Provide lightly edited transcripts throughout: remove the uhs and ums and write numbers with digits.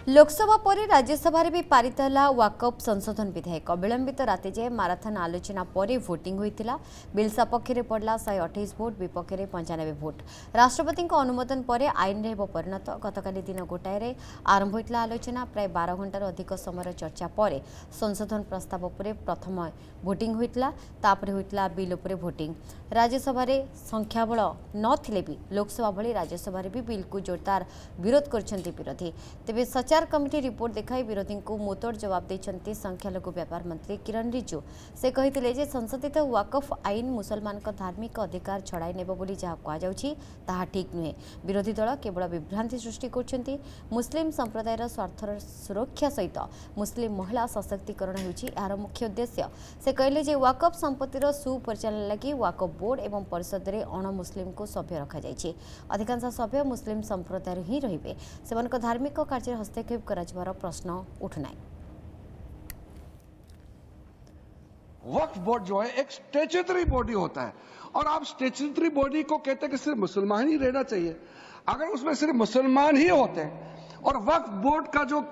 लोकसभा पर राज्यसभा भी पारित है वाकअप संशोधन विधेयक। विलंबित राति जाए माराथन आलोचना पर भोटिंग होता। बिल सपक्ष में पड़ा 128 भोट, विपक्ष में 95 भोट। राष्ट्रपति अनुमोदन पर आईन में परिणत। गतकाली दिन गोटाए आरंभ होता आलोचना। प्राय 12 घंटार अधिक समय चर्चा पर संशोधन प्रस्ताव पर प्रथम भोटिंग होता बिल उपर भोटिंग। राज्यसभा संख्याबल नथिले भी लोकसभा भली राज्यसभा भी बिल को जोरदार विरोध करछन्ति विरोधी। तेबे सचार कमिटी रिपोर्ट देखाई विरोधी को मुतोड़ जवाब देछन्ति संख्यालघु व्यापार मंत्री किरण रिजिजू। से कहिथिले जे संशोधित वाकफ आईन मुसलमान धार्मिक अधिकार छड़ाई नेब बोली जहाँ कहुछि ताहा ठीक नुहे। विरोधी दल केवल विभ्रांति सृष्टि करछन्ति। मुस्लिम संप्रदायर स्वार्थर सुरक्षा सहित मुस्लिम महिला सशक्तिकरण हेउछि एहार मुख्य उद्देश्य। से कहले जे वाकफ संपत्तिर सुपरिचालन लगी वाकफ बोर्ड एवं परिषद में अण मुस्लिम को सभ्य रखा जाइछि। अधिकांश सभ्य मुस्लिम संप्रदायर ही रहिबे। सेमानक धार्मिक कार्य हस्तक्षेप कराଯିबार प्रश्न उठुनाई। वक्फ बोर्ड जो है एक स्टैट्यूटरी बॉडी होता है और आप स्टैट्यूटरी बॉडी को कहते हैं कि सिर्फ मुसलमान ही रहना चाहिए। अगर उसमें सिर्फ मुसलमान ही होते हैं और वक्फ बोर्ड का जो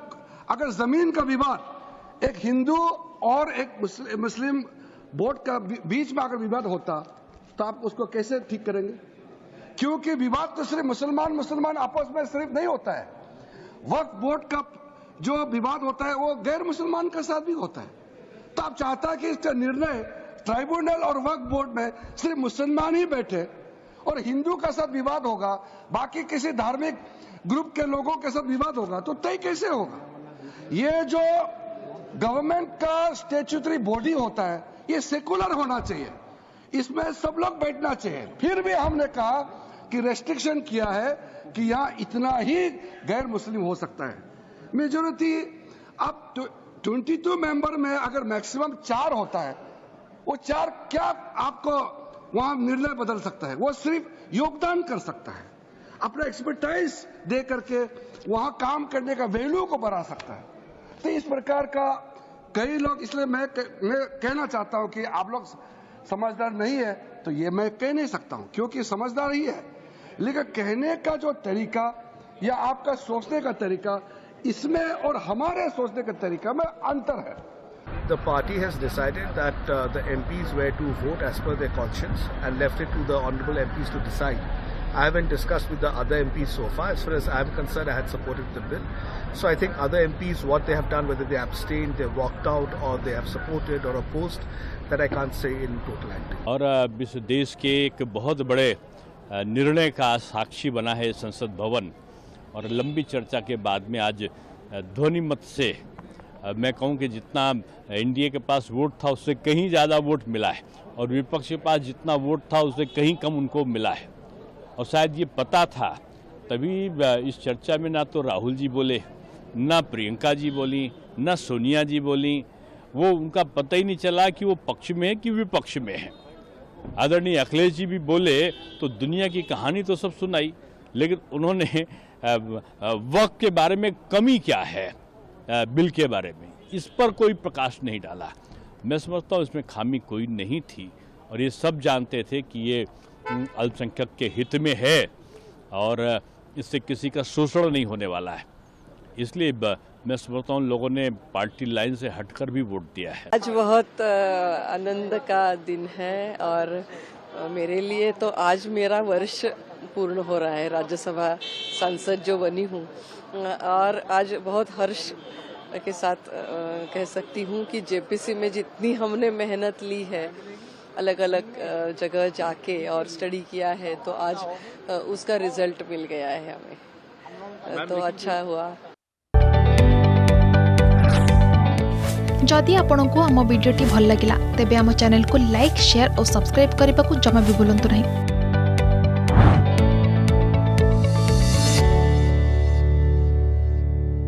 अगर जमीन का विवाद एक हिंदू और एक मुस्लिम बोर्ड का बीच में अगर विवाद होता तो आप उसको कैसे ठीक करेंगे? क्योंकि विवाद तो सिर्फ मुसलमान आपस में सिर्फ नहीं होता है। वक्फ बोर्ड का जो विवाद होता है वो गैर मुसलमान के साथ भी होता है। तो आप चाहता है कि इसका निर्णय ट्राइब्यूनल और वक्फ बोर्ड में सिर्फ मुसलमान ही बैठे और हिंदू का साथ विवाद होगा, बाकी किसी धार्मिक ग्रुप के लोगों के साथ विवाद होगा तो तय कैसे होगा? ये जो गवर्नमेंट का स्टैट्यूटरी बॉडी होता है ये सेकुलर होना चाहिए, इसमें सब लोग बैठना चाहिए। फिर भी हमने कहा कि रेस्ट्रिक्शन किया है कि यहाँ इतना ही गैर मुस्लिम हो सकता है। मेजोरिटी अब 22 मेंबर में अगर मैक्सिमम 4 होता है, वो 4 क्या आपको वहां निर्णय बदल सकता है? वो सिर्फ योगदान कर सकता है, अपना एक्सपर्टाइज दे करके वहां काम करने का वैल्यू को बढ़ा सकता है। तो इस प्रकार का कई लोग, इसलिए मैं कहना चाहता हूं कि आप लोग समझदार नहीं है तो ये मैं कह नहीं सकता हूं, क्योंकि समझदार ही है, लेकिन कहने का जो तरीका या आपका सोचने का तरीका इसमें और हमारे सोचने के तरीका में अंतर है। The party has decided that the MPs were to vote as per their conscience and left it to the honourable MPs to decide. I haven't discussed with the other MPs so far. As far as I am concerned, I had supported the bill. So I think other MPs, what they have done, whether they abstained, they walked out, or they have supported or opposed, that I can't say in totality. और इस देश के एक बहुत बड़े निर्णय का साक्षी बना है संसद भवन, और लंबी चर्चा के बाद में आज ध्वनि मत से मैं कहूं कि जितना एनडीए के पास वोट था उससे कहीं ज़्यादा वोट मिला है, और विपक्ष के पास जितना वोट था उससे कहीं कम उनको मिला है। और शायद ये पता था, तभी इस चर्चा में ना तो राहुल जी बोले, ना प्रियंका जी बोली, ना सोनिया जी बोली। वो उनका पता ही नहीं चला कि वो पक्ष में है कि विपक्ष में है। आदरणीय अखिलेश जी भी बोले तो दुनिया की कहानी तो सब सुनाई, लेकिन उन्होंने वक्त के बारे में कमी क्या है बिल के बारे में, इस पर कोई प्रकाश नहीं डाला। मैं समझता हूँ इसमें खामी कोई नहीं थी, और ये सब जानते थे कि ये अल्पसंख्यक के हित में है और इससे किसी का शोषण नहीं होने वाला है। इसलिए मैं समझता हूँ लोगों ने पार्टी लाइन से हटकर भी वोट दिया है। आज बहुत आनंद का दिन है, और मेरे लिए तो आज मेरा वर्ष पूर्ण हो रहा है राज्यसभा सांसद जो बनी हूँ, और आज बहुत हर्ष के साथ कह सकती हूँ कि जेपीसी में जितनी हमने मेहनत ली है, अलग अलग जगह जाके और स्टडी किया है, तो आज उसका रिजल्ट मिल गया है हमें, तो अच्छा हुआ। जदि आपंक आम भिडी भल लगा तेब आम चैनल को लाइक, शेयर और सब्सक्राइब करने को जमा भी भूलु नहीं।